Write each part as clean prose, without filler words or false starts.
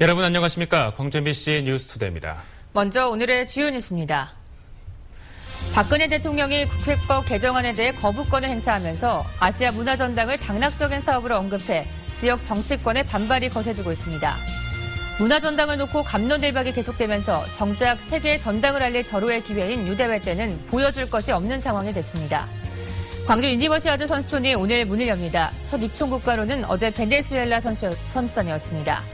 여러분 안녕하십니까? 광주 MBC 뉴스투데이입니다. 먼저 오늘의 주요 뉴스입니다. 박근혜 대통령이 국회법 개정안에 대해 거부권을 행사하면서 아시아 문화전당을 당락적인 사업으로 언급해 지역 정치권의 반발이 거세지고 있습니다. 문화전당을 놓고 갑론을박이 계속되면서 정작 세계의 전당을 알릴 절호의 기회인 유대회 때는 보여줄 것이 없는 상황이 됐습니다. 광주 유니버시아드 선수촌이 오늘 문을 엽니다. 첫 입촌 국가로는 어제 베네수엘라 선수단이었습니다.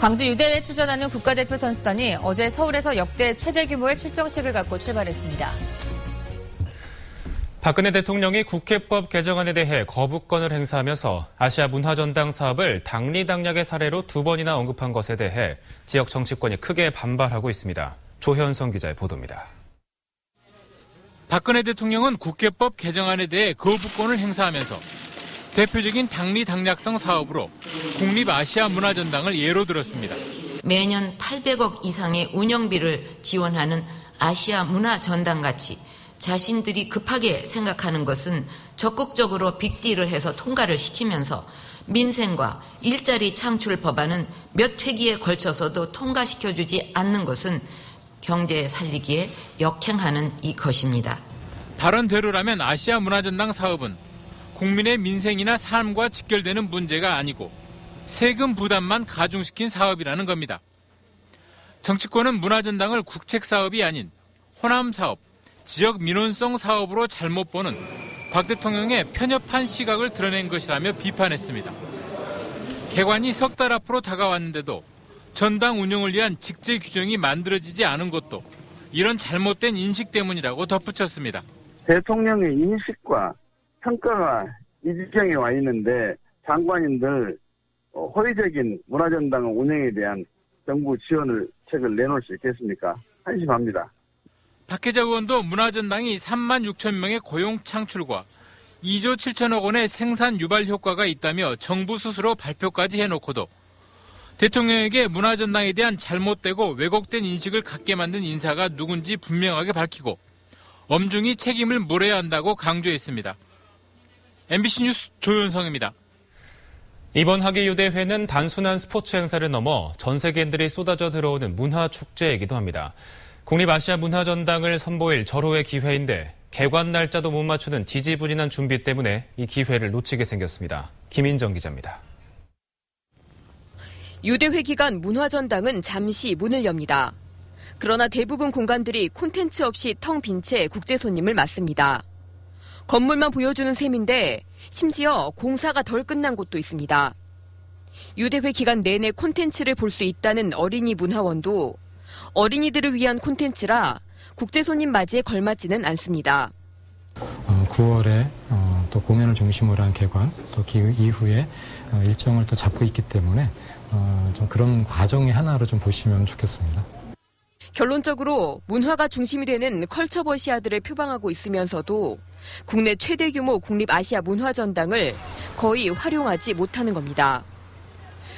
광주 유대회에 출전하는 국가대표 선수단이 어제 서울에서 역대 최대 규모의 출정식을 갖고 출발했습니다. 박근혜 대통령이 국회법 개정안에 대해 거부권을 행사하면서 아시아 문화전당 사업을 당리당략의 사례로 2번이나 언급한 것에 대해 지역 정치권이 크게 반발하고 있습니다. 조현성 기자의 보도입니다. 박근혜 대통령은 국회법 개정안에 대해 거부권을 행사하면서 대표적인 당리당략성 사업으로 국립아시아문화전당을 예로 들었습니다. 매년 800억 이상의 운영비를 지원하는 아시아문화전당같이 자신들이 급하게 생각하는 것은 적극적으로 빅딜을 해서 통과를 시키면서 민생과 일자리 창출 법안은 몇 회기에 걸쳐서도 통과시켜주지 않는 것은 경제 살리기에 역행하는 것입니다. 발언대로라면 아시아문화전당 사업은 국민의 민생이나 삶과 직결되는 문제가 아니고 세금 부담만 가중시킨 사업이라는 겁니다. 정치권은 문화전당을 국책사업이 아닌 호남사업, 지역 민원성 사업으로 잘못 보는 박 대통령의 편협한 시각을 드러낸 것이라며 비판했습니다. 개관이 석 달 앞으로 다가왔는데도 전당 운영을 위한 직제 규정이 만들어지지 않은 것도 이런 잘못된 인식 때문이라고 덧붙였습니다. 대통령의 인식과 평가가 이 지경에 와 있는데 장관님들 호의적인 문화전당 운영에 대한 정부 지원을 책을 내놓을 수 있겠습니까? 한심합니다. 박혜자 의원도 문화전당이 3만 6천 명의 고용 창출과 2조 7천억 원의 생산 유발 효과가 있다며 정부 스스로 발표까지 해놓고도 대통령에게 문화전당에 대한 잘못되고 왜곡된 인식을 갖게 만든 인사가 누군지 분명하게 밝히고 엄중히 책임을 물어야 한다고 강조했습니다. MBC 뉴스 조윤성입니다. 이번 하계유대회는 단순한 스포츠 행사를 넘어 전 세계인들이 쏟아져 들어오는 문화축제이기도 합니다. 국립아시아문화전당을 선보일 절호의 기회인데 개관 날짜도 못 맞추는 지지부진한 준비 때문에 이 기회를 놓치게 생겼습니다. 김인정 기자입니다. 유대회 기간 문화전당은 잠시 문을 엽니다. 그러나 대부분 공간들이 콘텐츠 없이 텅 빈 채 국제 손님을 맞습니다. 건물만 보여주는 셈인데 심지어 공사가 덜 끝난 곳도 있습니다. 유대회 기간 내내 콘텐츠를 볼 수 있다는 어린이 문화원도 어린이들을 위한 콘텐츠라 국제 손님 맞이에 걸맞지는 않습니다. 9월에 또 공연을 중심으로 한 개관, 또 그 이후에 일정을 또 잡고 있기 때문에 좀 그런 과정의 하나로 좀 보시면 좋겠습니다. 결론적으로 문화가 중심이 되는 컬처버시아드를 표방하고 있으면서도 국내 최대 규모 국립아시아 문화전당을 거의 활용하지 못하는 겁니다.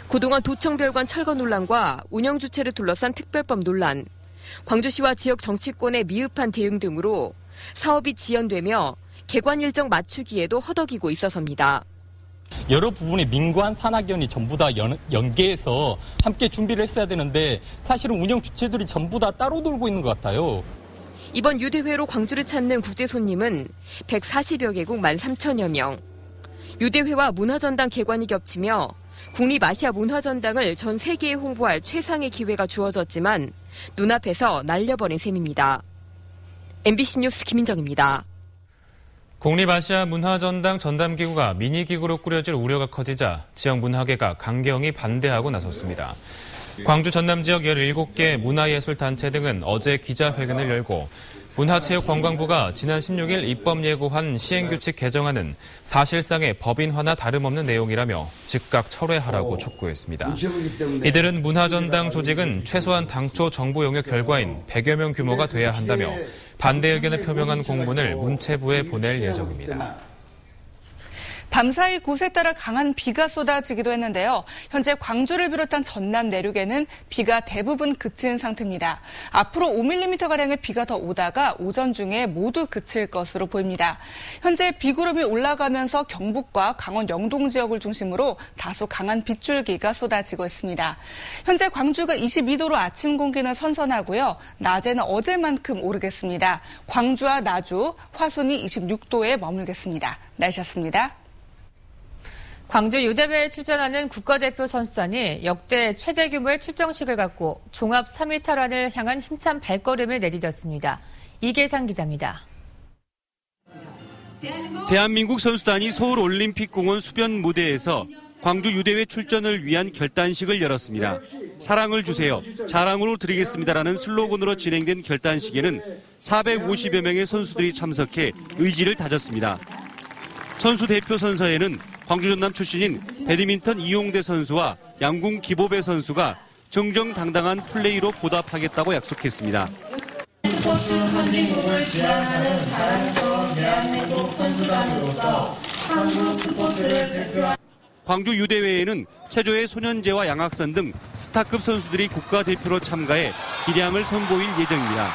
그동안 도청별관 철거 논란과 운영 주체를 둘러싼 특별법 논란, 광주시와 지역 정치권의 미흡한 대응 등으로 사업이 지연되며 개관 일정 맞추기에도 허덕이고 있어서입니다. 여러 부분의 민관 산학위원이 전부 다 연계해서 함께 준비를 했어야 되는데 사실은 운영 주체들이 전부 다 따로 돌고 있는 것 같아요. 이번 유대회로 광주를 찾는 국제 손님은 140여 개국 13,000여 명. 유대회와 문화전당 개관이 겹치며 국립아시아 문화전당을 전 세계에 홍보할 최상의 기회가 주어졌지만 눈앞에서 날려버린 셈입니다. MBC 뉴스 김인정입니다. 국립아시아 문화전당 전담기구가 미니기구로 꾸려질 우려가 커지자 지역 문화계가 강경히 반대하고 나섰습니다. 광주 전남 지역 17개 문화예술단체 등은 어제 기자회견을 열고 문화체육관광부가 지난 16일 입법 예고한 시행규칙 개정안은 사실상의 법인화나 다름없는 내용이라며 즉각 철회하라고 촉구했습니다. 이들은 문화전당 조직은 최소한 당초 정부 용역 결과인 100여 명 규모가 돼야 한다며 반대 의견을 표명한 공문을 문체부에 보낼 예정입니다. 밤사이 곳에 따라 강한 비가 쏟아지기도 했는데요. 현재 광주를 비롯한 전남 내륙에는 비가 대부분 그친 상태입니다. 앞으로 5mm가량의 비가 더 오다가 오전 중에 모두 그칠 것으로 보입니다. 현재 비구름이 올라가면서 경북과 강원 영동 지역을 중심으로 다소 강한 빗줄기가 쏟아지고 있습니다. 현재 광주가 22도로 아침 공기는 선선하고요. 낮에는 어제만큼 오르겠습니다. 광주와 나주, 화순이 26도에 머물겠습니다. 날씨였습니다. 광주 유대회에 출전하는 국가대표 선수단이 역대 최대 규모의 출정식을 갖고 종합 3위 탈환을 향한 힘찬 발걸음을 내디뎠습니다. 이계상 기자입니다. 대한민국 선수단이 서울올림픽공원 수변 무대에서 광주 유대회 출전을 위한 결단식을 열었습니다. 사랑을 주세요, 자랑으로 드리겠습니다라는 슬로건으로 진행된 결단식에는 450여 명의 선수들이 참석해 의지를 다졌습니다. 선수 대표 선서에는 광주 전남 출신인 배드민턴 이용대 선수와 양궁 기보배 선수가 정정당당한 플레이로 보답하겠다고 약속했습니다. 스포츠 선진국을 지향하는 자랑스러운 대한민국 선수단으로서 한국 스포츠를 대표한 광주 유대회에는 체조의 소년재와 양학선 등 스타급 선수들이 국가대표로 참가해 기량을 선보일 예정입니다.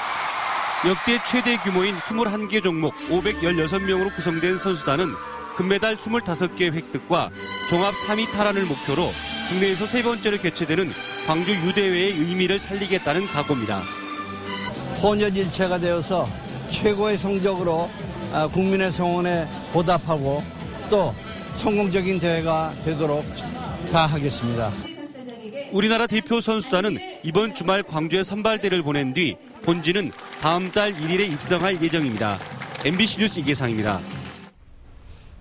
역대 최대 규모인 21개 종목 516명으로 구성된 선수단은 금메달 25개 획득과 종합 3위 탈환을 목표로 국내에서 세 번째로 개최되는 광주 유대회의 의미를 살리겠다는 각오입니다. 혼연일체가 되어서 최고의 성적으로 국민의 성원에 보답하고 또 성공적인 대회가 되도록 다하겠습니다. 우리나라 대표 선수단은 이번 주말 광주에 선발대를 보낸 뒤 본진은 다음 달 1일에 입성할 예정입니다. MBC 뉴스 이계상입니다.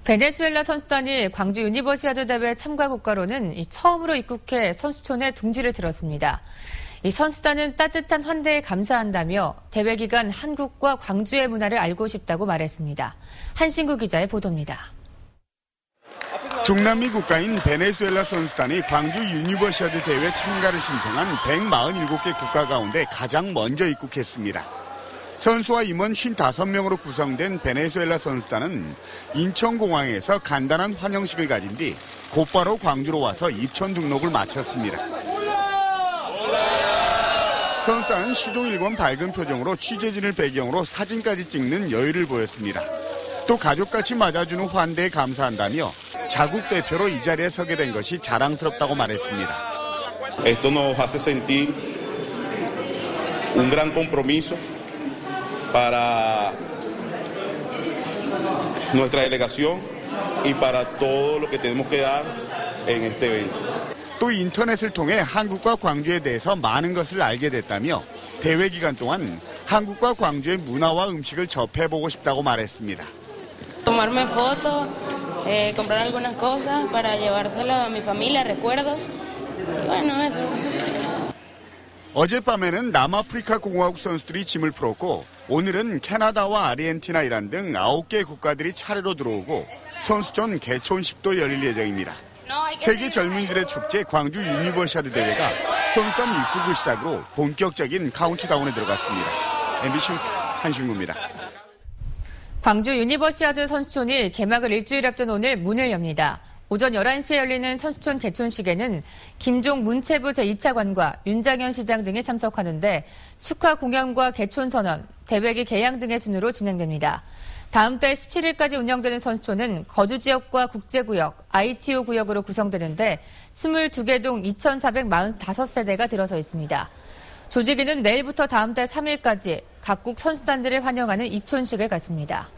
베네수엘라 선수단이 광주 유니버시아드 대회 참가 국가로는 처음으로 입국해 선수촌에 둥지를 들었습니다. 이 선수단은 따뜻한 환대에 감사한다며 대회 기간 한국과 광주의 문화를 알고 싶다고 말했습니다. 한신구 기자의 보도입니다. 중남미 국가인 베네수엘라 선수단이 광주 유니버시아드 대회 참가를 신청한 147개 국가 가운데 가장 먼저 입국했습니다. 선수와 임원 55명으로 구성된 베네수엘라 선수단은 인천공항에서 간단한 환영식을 가진 뒤 곧바로 광주로 와서 입촌 등록을 마쳤습니다. 선수단은 시종일관 밝은 표정으로 취재진을 배경으로 사진까지 찍는 여유를 보였습니다. 또 가족같이 맞아주는 환대에 감사한다며 자국 대표로 이 자리에 서게 된 것이 자랑스럽다고 말했습니다. Esto nos hace sentir un gran compromiso para nuestra delegación y para todo lo que tenemos que dar en este evento. 또 인터넷을 통해 한국과 광주에 대해서 많은 것을 알게 됐다며 대회 기간 동안 한국과 광주의 문화와 음식을 접해보고 싶다고 말했습니다. Tomarme fotos, comprar algunas cosas para llevárselo a mi familia, recuerdos. Bueno, eso. 어젯밤에는 남아프리카 공화국 선수들이 짐을 풀었고 오늘은 캐나다와 아르헨티나, 이란 등 9개 국가들이 차례로 들어오고 선수촌 개촌식도 열릴 예정입니다. 세계 젊은이들의 축제 광주 유니버시아드 대회가 선수단 입국을 시작으로 본격적인 카운트다운에 들어갔습니다. MBC 뉴스 한신구입니다. 광주 유니버시아드 선수촌이 개막을 일주일 앞둔 오늘 문을 엽니다. 오전 11시에 열리는 선수촌 개촌식에는 김종 문체부 제2차관과 윤장현 시장 등이 참석하는데 축하 공연과 개촌 선언, 대회기 개양 등의 순으로 진행됩니다. 다음 달 17일까지 운영되는 선수촌은 거주지역과 국제구역, ITO 구역으로 구성되는데 22개 동 2,445세대가 들어서 있습니다. 조직위는 내일부터 다음 달 3일까지 각국 선수단들을 환영하는 입촌식을 갖습니다.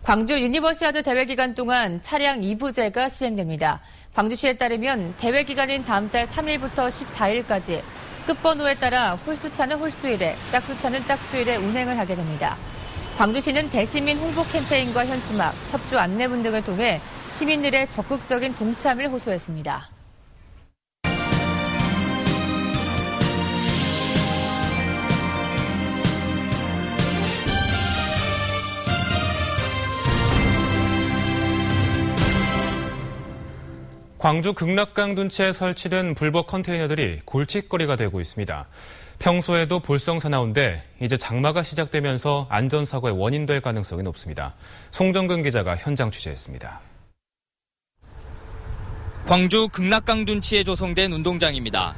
광주 유니버시아드 대회 기간 동안 차량 2부제가 시행됩니다. 광주시에 따르면 대회 기간인 다음 달 3일부터 14일까지 끝번호에 따라 홀수차는 홀수일에, 짝수차는 짝수일에 운행을 하게 됩니다. 광주시는 대시민 홍보 캠페인과 현수막, 협조 안내문 등을 통해 시민들의 적극적인 동참을 호소했습니다. 광주 극락강 둔치에 설치된 불법 컨테이너들이 골칫거리가 되고 있습니다. 평소에도 볼썽사나운데 이제 장마가 시작되면서 안전사고의 원인 될 가능성이 높습니다. 송정근 기자가 현장 취재했습니다. 광주 극락강둔치에 조성된 운동장입니다.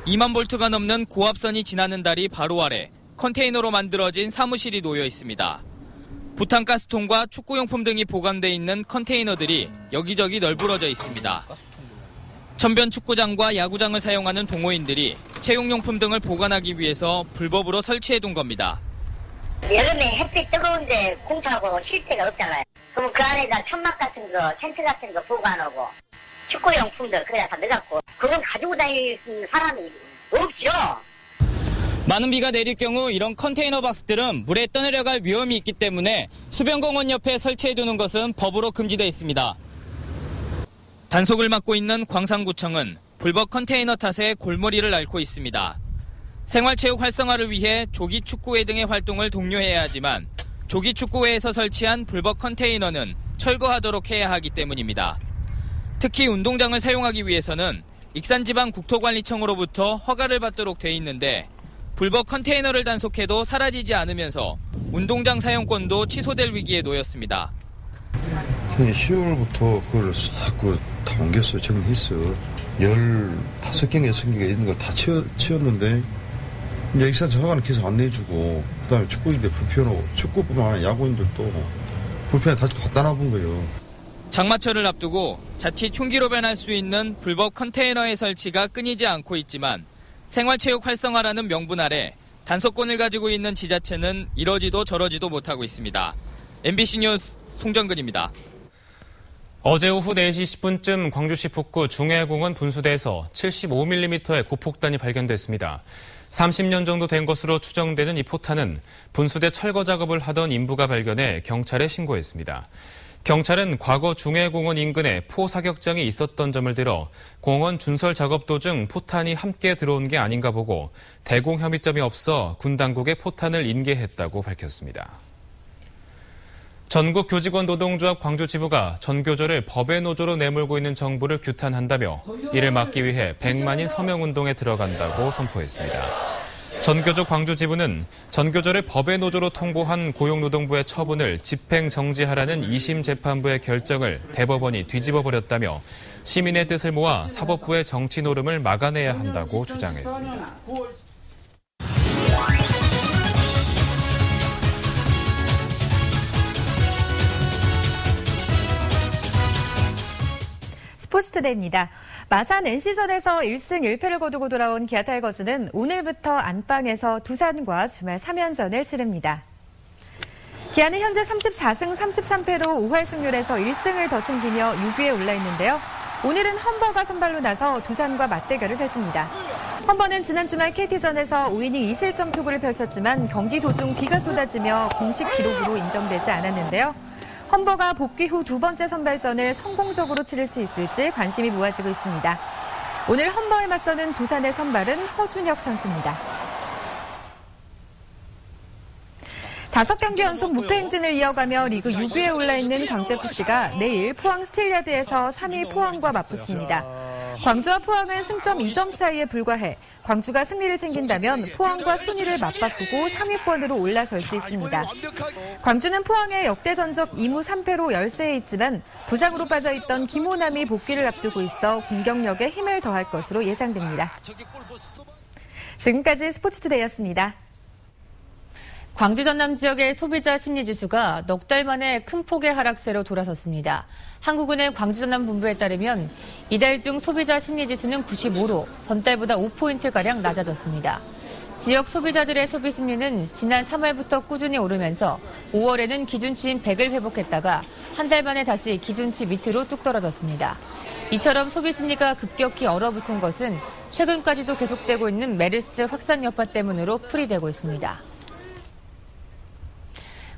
2만 볼트가 넘는 고압선이 지나는 다리 바로 아래 컨테이너로 만들어진 사무실이 놓여 있습니다. 부탄가스통과 축구용품 등이 보관돼 있는 컨테이너들이 여기저기 널브러져 있습니다. 천변 축구장과 야구장을 사용하는 동호인들이 체육용품 등을 보관하기 위해서 불법으로 설치해둔 겁니다. 여름에 햇빛 뜨거운데 공차하고 쉴 데가 없잖아요. 그럼 그 안에다 천막 같은 거, 텐트 같은 거 보관하고 축구용품들 그래 다 넣어갖고 그건 가지고 다닐 사람이 없죠. 많은 비가 내릴 경우 이런 컨테이너 박스들은 물에 떠내려갈 위험이 있기 때문에 수변공원 옆에 설치해두는 것은 법으로 금지되어 있습니다. 단속을 맡고 있는 광산구청은 불법 컨테이너 탓에 골머리를 앓고 있습니다. 생활체육 활성화를 위해 조기축구회 등의 활동을 독려해야 하지만 조기축구회에서 설치한 불법 컨테이너는 철거하도록 해야 하기 때문입니다. 특히 운동장을 사용하기 위해서는 익산지방국토관리청으로부터 허가를 받도록 돼 있는데 불법 컨테이너를 단속해도 사라지지 않으면서 운동장 사용권도 취소될 위기에 놓였습니다. 10월부터 그걸 싹 다 옮겼어요. 정리했어요. 15개인가 6개가 있는 걸 다 치웠는데 이제 익산청하고는 계속 안 내주고 그다음에 축구인들 불편하고 축구뿐만 아니라 야구인들도 불편해 다시 갖다 놔본 거예요. 장마철을 앞두고 자칫 흉기로 변할 수 있는 불법 컨테이너의 설치가 끊이지 않고 있지만 생활체육 활성화라는 명분 아래 단속권을 가지고 있는 지자체는 이러지도 저러지도 못하고 있습니다. MBC 뉴스 송정근입니다. 어제 오후 4시 10분쯤 광주시 북구 중해공원 분수대에서 75mm의 고폭탄이 발견됐습니다. 30년 정도 된 것으로 추정되는 이 포탄은 분수대 철거 작업을 하던 인부가 발견해 경찰에 신고했습니다. 경찰은 과거 중해공원 인근에 포 사격장이 있었던 점을 들어 공원 준설 작업 도중 포탄이 함께 들어온 게 아닌가 보고 대공 혐의점이 없어 군 당국에 포탄을 인계했다고 밝혔습니다. 전국교직원 노동조합 광주지부가 전교조를 법의 노조로 내몰고 있는 정부를 규탄한다며 이를 막기 위해 100만인 서명운동에 들어간다고 선포했습니다. 전교조 광주지부는 전교조를 법의 노조로 통보한 고용노동부의 처분을 집행정지하라는 2심 재판부의 결정을 대법원이 뒤집어버렸다며 시민의 뜻을 모아 사법부의 정치 노름을 막아내야 한다고 주장했습니다. 스포츠투데이입니다. 마산 NC전에서 1승 1패를 거두고 돌아온 기아 타이거즈는 오늘부터 안방에서 두산과 주말 3연전을 치릅니다. 기아는 현재 34승 33패로 5할 승률에서 1승을 더 챙기며 6위에 올라 있는데요. 오늘은 험버가 선발로 나서 두산과 맞대결을 펼칩니다. 험버는 지난 주말 KT전에서 5이닝 2실점 투구를 펼쳤지만 경기 도중 비가 쏟아지며 공식 기록으로 인정되지 않았는데요. 험버가 복귀 후 두 번째 선발전을 성공적으로 치를 수 있을지 관심이 모아지고 있습니다. 오늘 험버에 맞서는 두산의 선발은 허준혁 선수입니다. 5경기 연속 무패 행진을 이어가며 리그 6위에 올라있는 광주FC가 내일 포항 스틸야드에서 3위 포항과 맞붙습니다. 광주와 포항은 승점 2점 차이에 불과해 광주가 승리를 챙긴다면 포항과 순위를 맞바꾸고 3위권으로 올라설 수 있습니다. 광주는 포항의 역대 전적 2무 3패로 열세에 있지만 부상으로 빠져있던 김호남이 복귀를 앞두고 있어 공격력에 힘을 더할 것으로 예상됩니다. 지금까지 스포츠투데이였습니다. 광주 전남 지역의 소비자 심리지수가 넉 달 만에 큰 폭의 하락세로 돌아섰습니다. 한국은행 광주 전남 본부에 따르면 이달 중 소비자 심리지수는 95로 전달보다 5포인트가량 낮아졌습니다. 지역 소비자들의 소비 심리는 지난 3월부터 꾸준히 오르면서 5월에는 기준치인 100을 회복했다가 한 달 만에 다시 기준치 밑으로 뚝 떨어졌습니다. 이처럼 소비 심리가 급격히 얼어붙은 것은 최근까지도 계속되고 있는 메르스 확산 여파 때문으로 풀이되고 있습니다.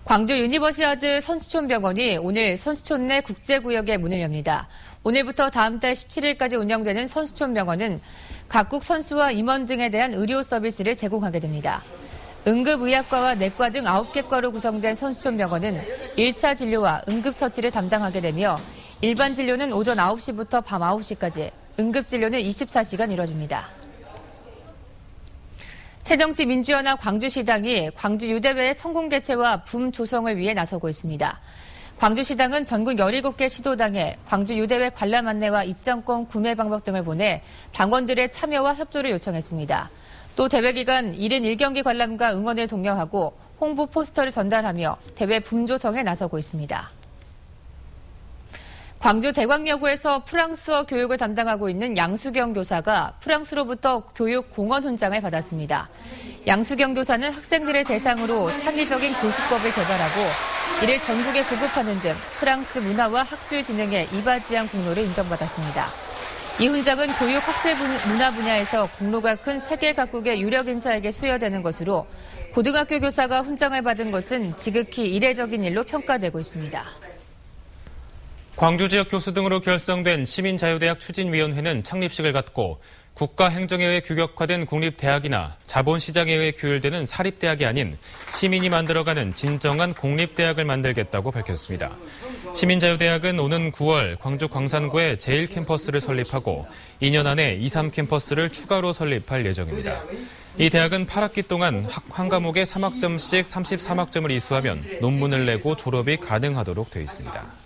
광주 유니버시아드 선수촌병원이 오늘 선수촌 내 국제구역에 문을 엽니다. 오늘부터 다음 달 17일까지 운영되는 선수촌병원은 각국 선수와 임원 등에 대한 의료 서비스를 제공하게 됩니다. 응급의학과와 내과 등 9개 과로 구성된 선수촌병원은 1차 진료와 응급처치를 담당하게 되며 일반 진료는 오전 9시부터 밤 9시까지, 응급진료는 24시간 이뤄집니다. 새정치민주연합 광주시당이 광주유대회의 성공 개최와 붐 조성을 위해 나서고 있습니다. 광주시당은 전국 17개 시도당에 광주유대회 관람 안내와 입장권 구매 방법 등을 보내 당원들의 참여와 협조를 요청했습니다. 또 대회 기간 71경기 관람과 응원을 독려하고 홍보 포스터를 전달하며 대회 붐 조성에 나서고 있습니다. 광주 대광여고에서 프랑스어 교육을 담당하고 있는 양수경 교사가 프랑스로부터 교육 공헌 훈장을 받았습니다. 양수경 교사는 학생들을 대상으로 창의적인 교수법을 개발하고 이를 전국에 보급하는 등 프랑스 문화와 학술 진흥에 이바지한 공로를 인정받았습니다. 이 훈장은 교육 학술 문화 분야에서 공로가 큰 세계 각국의 유력 인사에게 수여되는 것으로 고등학교 교사가 훈장을 받은 것은 지극히 이례적인 일로 평가되고 있습니다. 광주 지역 교수 등으로 결성된 시민자유대학 추진위원회는 창립식을 갖고 국가행정에 의해 규격화된 국립대학이나 자본시장에 의해 규율되는 사립대학이 아닌 시민이 만들어가는 진정한 공립대학을 만들겠다고 밝혔습니다. 시민자유대학은 오는 9월 광주 광산구에 제1캠퍼스를 설립하고 2년 안에 2, 3캠퍼스를 추가로 설립할 예정입니다. 이 대학은 8학기 동안 한 과목에 3학점씩 33학점을 이수하면 논문을 내고 졸업이 가능하도록 되어 있습니다.